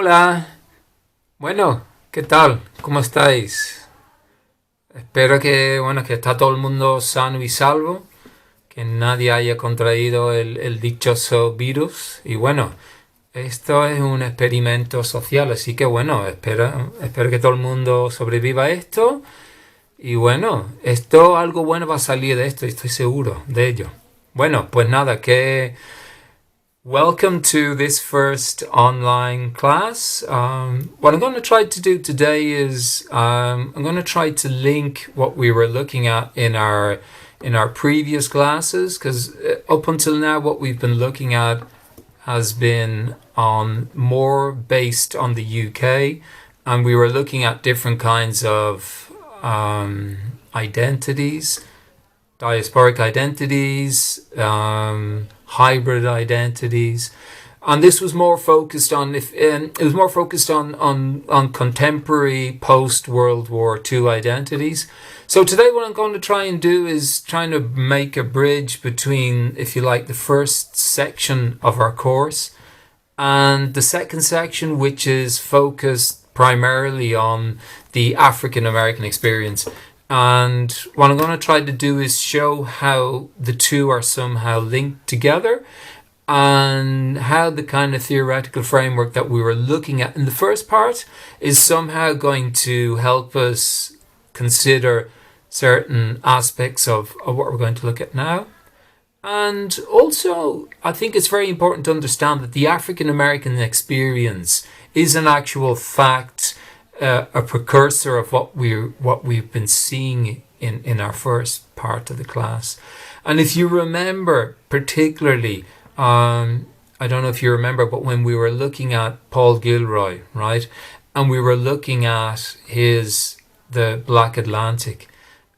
Hola, bueno, ¿qué tal? ¿Cómo estáis? Espero que está todo el mundo sano y salvo, que nadie haya contraído el dichoso virus. Y bueno, esto es un experimento social, así que bueno, espero que todo el mundo sobreviva a esto. Y bueno, algo bueno va a salir de esto, estoy seguro de ello. Bueno, pues nada, que welcome to this first online class. What I'm going to try to do today is I'm going to try to link what we were looking at in our previous classes, because up until now what we've been looking at has been on more based on the UK, and we were looking at different kinds of identities, diasporic identities, hybrid identities, and this was more focused on if it was more focused on contemporary post World War II identities. So today, what I'm going to try and do is trying to make a bridge between, if you like, the first section of our course and the second section, which is focused primarily on the African American experience. And what I'm going to try to do is show how the two are somehow linked together, and how the kind of theoretical framework that we were looking at in the first part is somehow going to help us consider certain aspects of what we're going to look at now. And also, I think it's very important to understand that the African American experience is an actual fact, a precursor of what we've been seeing in our first part of the class. And if you remember, particularly, I don't know if you remember, but when we were looking at Paul Gilroy, right, and we were looking at the Black Atlantic,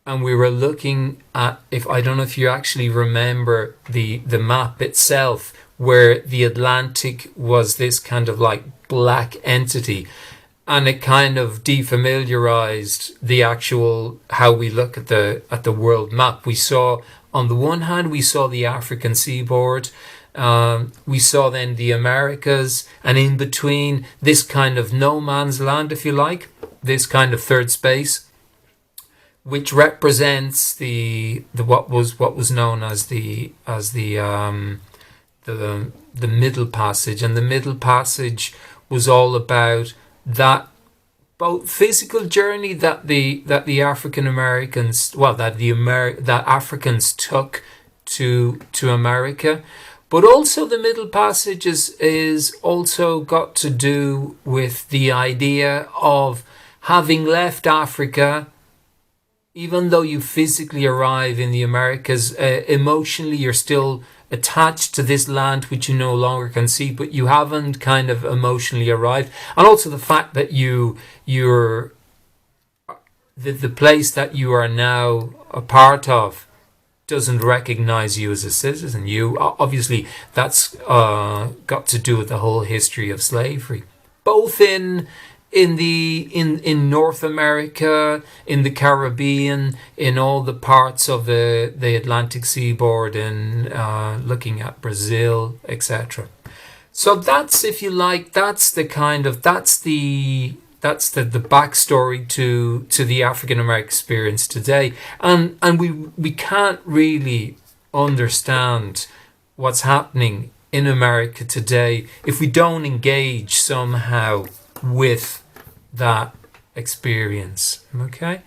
and we were looking at, if I don't know if you actually remember the map itself, where the Atlantic was this kind of like black entity, and it kind of defamiliarized the actual how we look at the world map. We saw, on the one hand, we saw the African seaboard, we saw then the Americas, and in between, this kind of no man's land, if you like, this kind of third space, which represents the what was known as the Middle Passage. And the Middle Passage was all about that both physical journey that the African Americans, well, that Africans took to America, but also the Middle Passage is also got to do with the idea of having left Africa. Even though you physically arrive in the Americas, emotionally you're still attached to this land which you no longer can see, but you haven't kind of emotionally arrived. And also the fact that you're the place that you are now a part of doesn't recognize you as a citizen. You obviously, that's got to do with the whole history of slavery, both in North America, in the Caribbean, in all the parts of the Atlantic seaboard, in looking at Brazil, etc. So that's, if you like, that's the backstory to the African American experience today, and we can't really understand what's happening in America today if we don't engage somehow with that experience. Okay,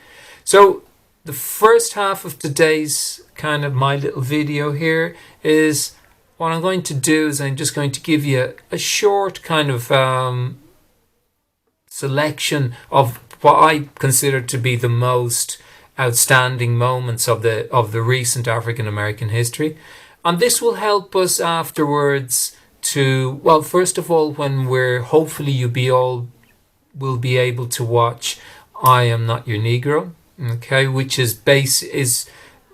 so the first half of today's kind of my little video here is what I'm going to do is I'm just going to give you a short kind of selection of what I consider to be the most outstanding moments of the recent African American history, and this will help us afterwards to, well, first of all, when we're hopefully will be able to watch I Am Not Your Negro, okay, which is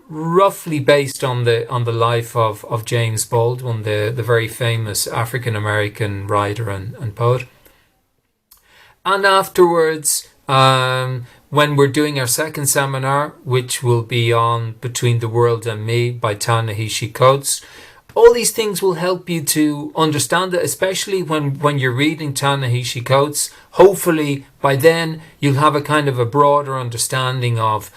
roughly based on the life of James Baldwin, the very famous African American writer and poet. And afterwards, when we're doing our second seminar, which will be on Between the World and Me by Ta-Nehisi Coates, all these things will help you to understand it, especially when you're reading Ta-Nehisi Coates. Hopefully by then you'll have a kind of a broader understanding of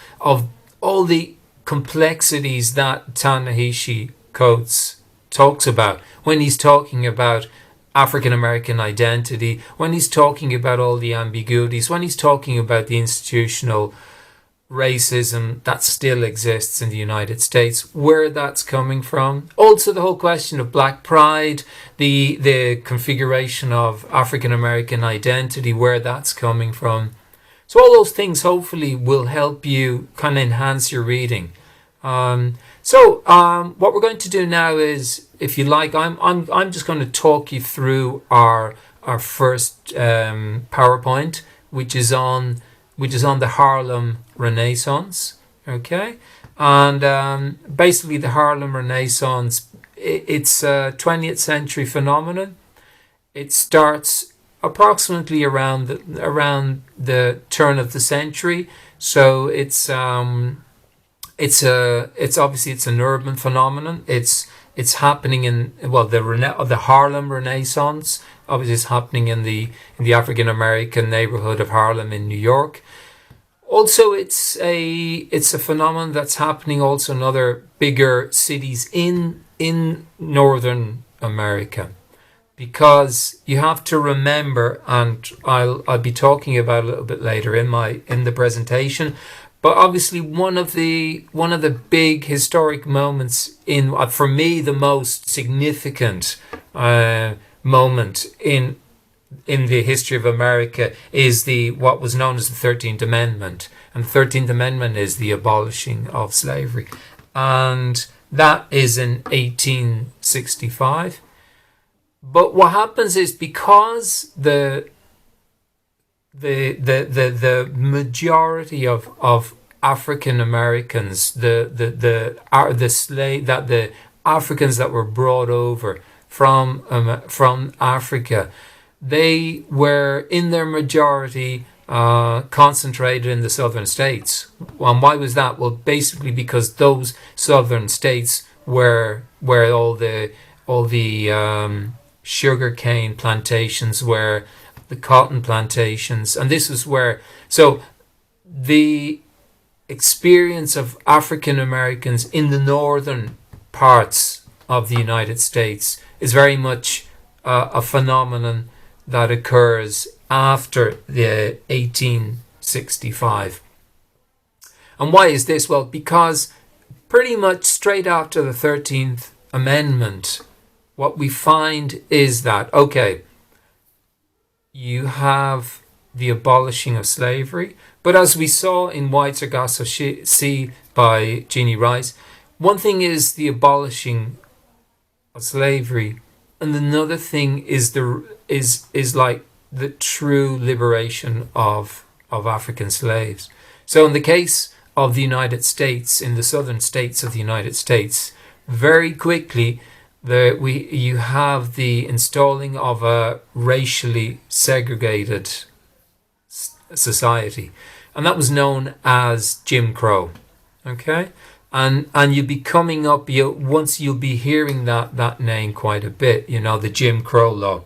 all the complexities that Ta-Nehisi Coates talks about when he's talking about African American identity, when he's talking about all the ambiguities, when he's talking about the institutional racism that still exists in the United States, where that's coming from. Also the whole question of black pride, the configuration of African American identity, where that's coming from. So all those things hopefully will help you kind of enhance your reading. What we're going to do now is, if you like, I'm just going to talk you through our first PowerPoint, which is on the Harlem Renaissance. Okay, and basically the Harlem Renaissance, it's a 20th century phenomenon. It starts approximately around the turn of the century. So it's obviously it's an urban phenomenon. It's happening in, well, the Harlem Renaissance obviously is happening in the African American neighborhood of Harlem in New York. Also, it's a phenomenon that's happening also in other bigger cities in Northern America, because you have to remember, and I'll be talking about it a little bit later in the presentation. But obviously, one of the big historic moments for me, the most significant moment in the history of America is what was known as the 13th Amendment. And the 13th Amendment is the abolishing of slavery, and that is in 1865. But what happens is, because the majority of African Americans, the Africans that were brought over from Africa, they were in their majority concentrated in the southern states. And why was that? Well, basically because those southern states were where all the sugar cane plantations were, the cotton plantations, and this is where, so the experience of African Americans in the northern parts of the United States is very much a phenomenon that occurs after the 1865. And why is this? Well, because pretty much straight after the 13th Amendment, what we find is that, okay, you have the abolishing of slavery, but as we saw in White Sargasso Sea by Jeannie Rice, one thing is the abolishing of slavery, and another thing is like the true liberation of African slaves. So in the case of the United States, in the southern states of the United States, very quickly you have the installing of a racially segregated society, and that was known as Jim Crow. Okay, and you'll be coming up, you'll be hearing that name quite a bit. The Jim Crow law,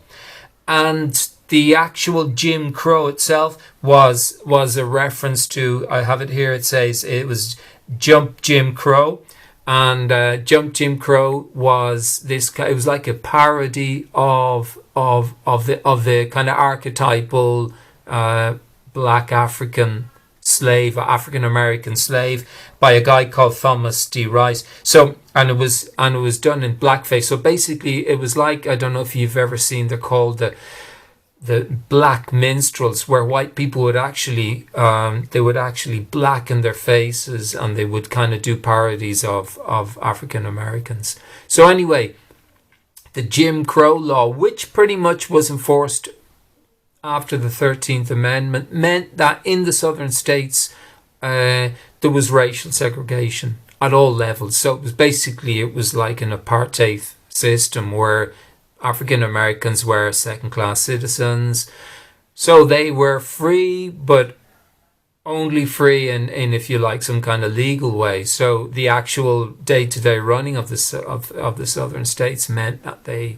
and the actual Jim Crow itself was a reference to, I have it here. It says it was Jump Jim Crow. And Jump Jim Crow was this. It was like a parody of the kind of archetypal black African slave, African American slave, by a guy called Thomas D. Rice. So and it was done in blackface. So basically, it was like, I don't know if you've ever seen, they're called the black minstrels, where white people would actually blacken their faces, and they would kind of do parodies of African Americans. So anyway, the Jim Crow law, which pretty much was enforced after the 13th Amendment, meant that in the southern states there was racial segregation at all levels. So it was like an apartheid system where African Americans were second-class citizens. So they were free, but only free in if you like some kind of legal way. So the actual day-to-day running of of the southern states meant that they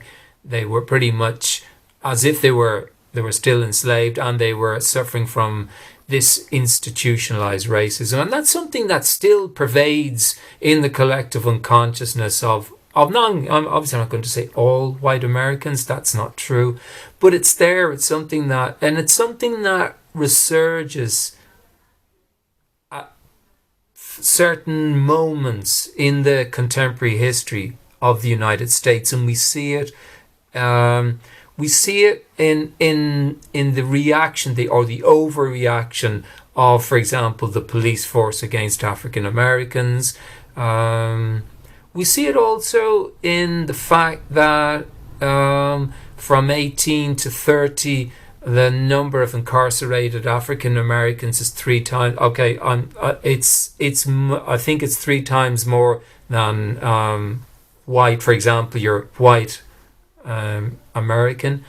were pretty much as if they were still enslaved, and they were suffering from this institutionalized racism. And that's something that still pervades in the collective unconsciousness of non, I'm obviously not going to say all white Americans, that's not true, but it's there. It's something that, and it's something that resurges at certain moments in the contemporary history of the United States, and we see it. We see it in the reaction, or the overreaction of, for example, the police force against African Americans. We see it also in the fact that from 18 to 30, the number of incarcerated African Americans is three times. Okay, I think it's three times more than white. For example, your white American.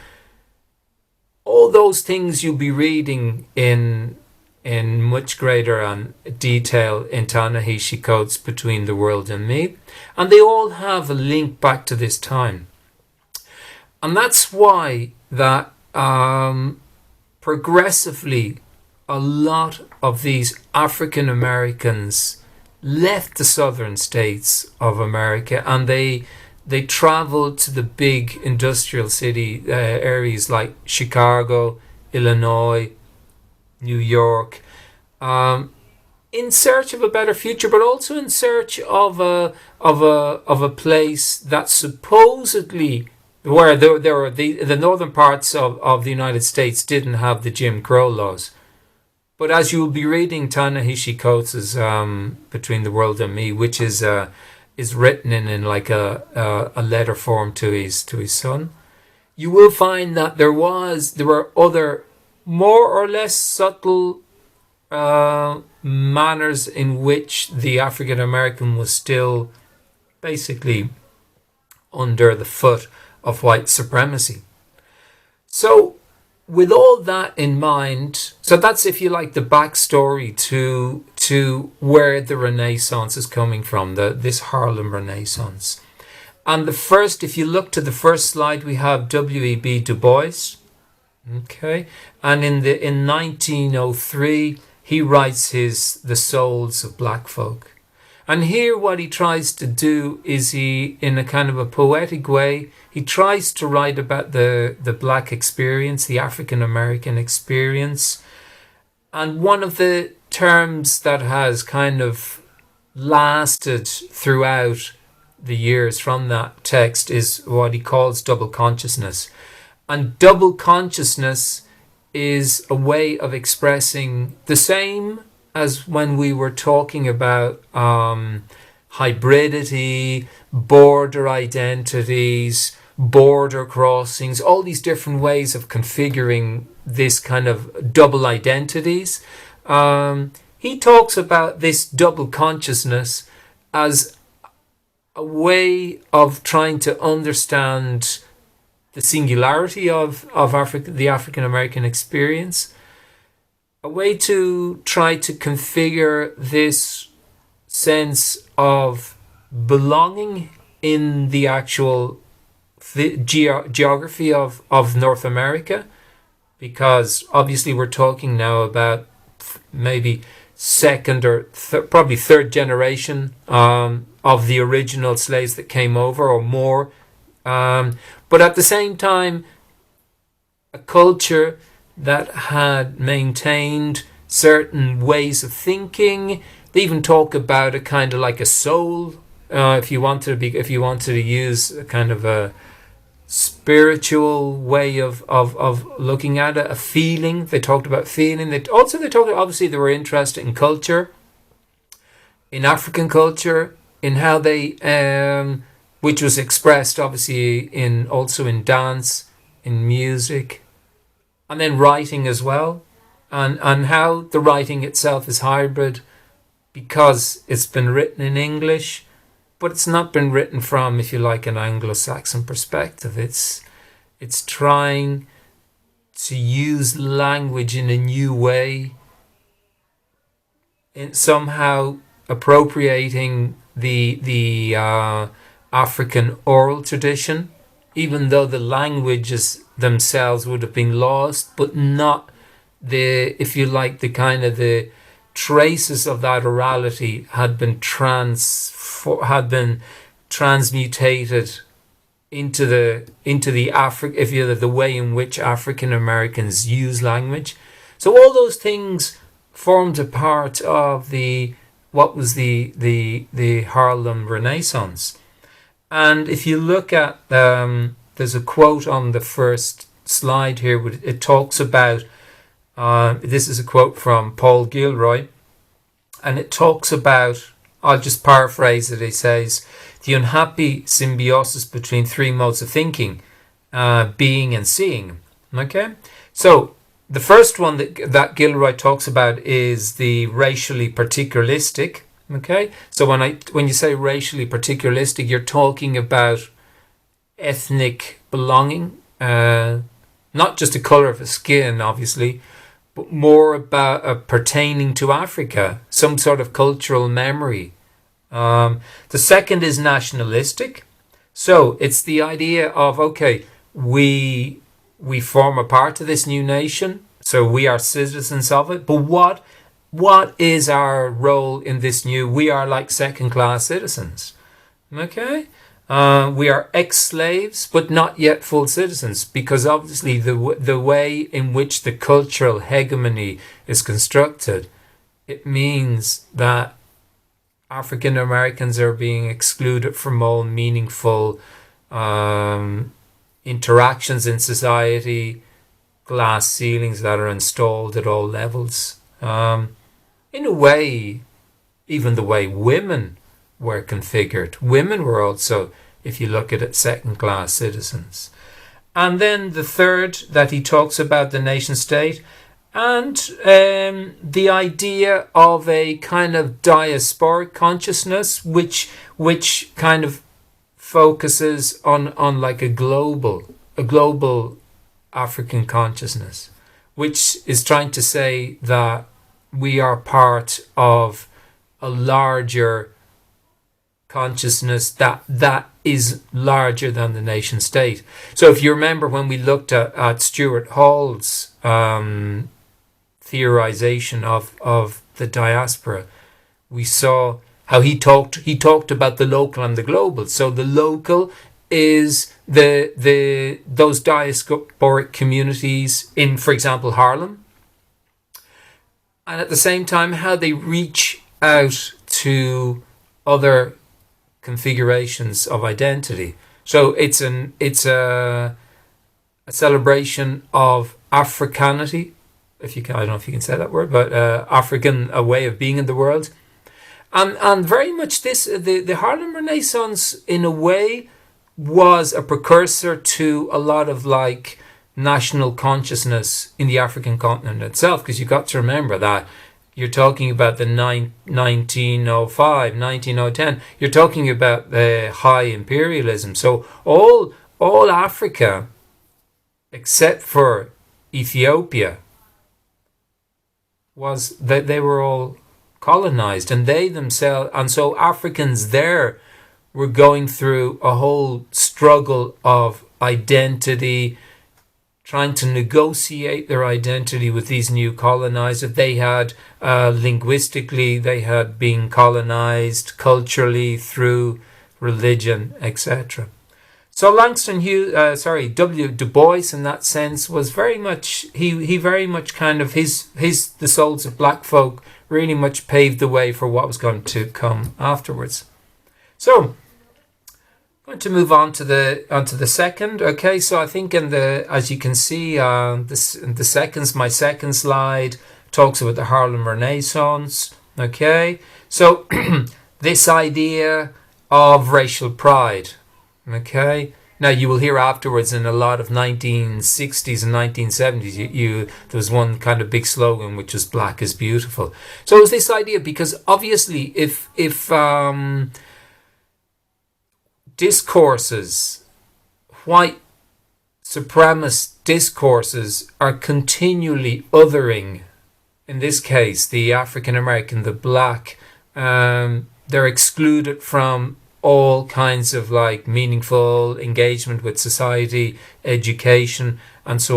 All those things you'll be reading in much greater detail in Ta-Nehisi Coates' Between the World and Me, and they all have a link back to this time. And that's why that progressively a lot of these African Americans left the southern states of America, and they traveled to the big industrial city areas like Chicago, Illinois, New York, in search of a better future, but also in search of a place that supposedly, where there were the northern parts of the United States didn't have the Jim Crow laws. But as you will be reading Ta-Nehisi Coates' Between the World and Me, which is written in like a letter form to his son, you will find that there were other more or less subtle manners in which the African American was still basically under the foot of white supremacy. So with all that in mind, so that's, if you like, the backstory to where the Renaissance is coming from, this Harlem Renaissance. And if you look to the first slide, we have W.E.B. Du Bois. Okay, and in 1903 he writes The Souls of Black Folk. And here what he tries to do is, in a kind of a poetic way, he tries to write about the black experience, the African American experience. And one of the terms that has kind of lasted throughout the years from that text is what he calls double consciousness. And double consciousness is a way of expressing the same as when we were talking about hybridity, border identities, border crossings, all these different ways of configuring this kind of double identities. He talks about this double consciousness as a way of trying to understand the singularity of the African American experience, a way to try to configure this sense of belonging in the actual geography of North America, because obviously we're talking now about maybe second or probably third generation of the original slaves that came over, or more. But at the same time, a culture that had maintained certain ways of thinking. They even talk about a kind of like a soul, if you wanted to use a kind of a spiritual way of looking at it, a feeling. They talked about feeling. Obviously they were interested in culture, in African culture, in how they which was expressed obviously also in dance, in music, and then writing as well, and how the writing itself is hybrid, because it's been written in English, but it's not been written from, if you like, an Anglo-Saxon perspective. It's trying to use language in a new way in somehow appropriating the African oral tradition, even though the languages themselves would have been lost, but not the, if you like, the kind of the traces of that orality had been transmutated into the if you the way in which African Americans use language. So all those things formed a part of what was the Harlem Renaissance. And if you look at there's a quote on the first slide here. It talks about this is a quote from Paul Gilroy, and it talks about, I'll just paraphrase it. He says, the unhappy symbiosis between three modes of thinking, being and seeing. Okay, so the first one that Gilroy talks about is the racially particularistic. Okay, so when you say racially particularistic, you're talking about ethnic belonging, not just the color of the skin, obviously, but more about pertaining to Africa, some sort of cultural memory. The second is nationalistic. So it's the idea of, okay, we form a part of this new nation, so we are citizens of it, but what is our role in this new? We are like second-class citizens. Okay? We are ex-slaves, but not yet full citizens, because obviously the way in which the cultural hegemony is constructed, it means that African Americans are being excluded from all meaningful interactions in society, glass ceilings that are installed at all levels. In a way, even the way women were configured. Women were also, if you look at it, second-class citizens. And then the third that he talks about, the nation state, and the idea of a kind of diasporic consciousness, which kind of focuses on like a global African consciousness, which is trying to say that we are part of a larger consciousness that is larger than the nation state. So if you remember when we looked at Stuart Hall's theorization of the diaspora, we saw how he talked about the local and the global. So the local is those diasporic communities in, for example, Harlem, and at the same time how they reach out to other configurations of identity. So it's a celebration of Africanity, if you can, I don't know if you can say that word, but African, a way of being in the world, and very much this the Harlem Renaissance in a way was a precursor to a lot of like national consciousness in the African continent itself, because you got to remember that you're talking about the 1905, 1910. You're talking about the high imperialism. So all Africa, except for Ethiopia, was that they were all colonized, and they themselves, and so Africans there were going through a whole struggle of identity, trying to negotiate their identity with these new colonizers. They had linguistically, they had been colonized culturally through religion, etc. So W. Du Bois, in that sense, was very much he very much kind of his the Souls of Black Folk really much paved the way for what was going to come afterwards. So I'm going to move on to the second. Okay, so I think as you can see, my second slide talks about the Harlem Renaissance. Okay, so this idea of racial pride. Okay, now you will hear afterwards in a lot of 1960s and 1970s, there was one kind of big slogan which was "Black is beautiful." So it was this idea, because obviously if discourses, white supremacist discourses, are continually othering in this case, the African American, the black, they're excluded from all kinds of like meaningful engagement with society, education, and so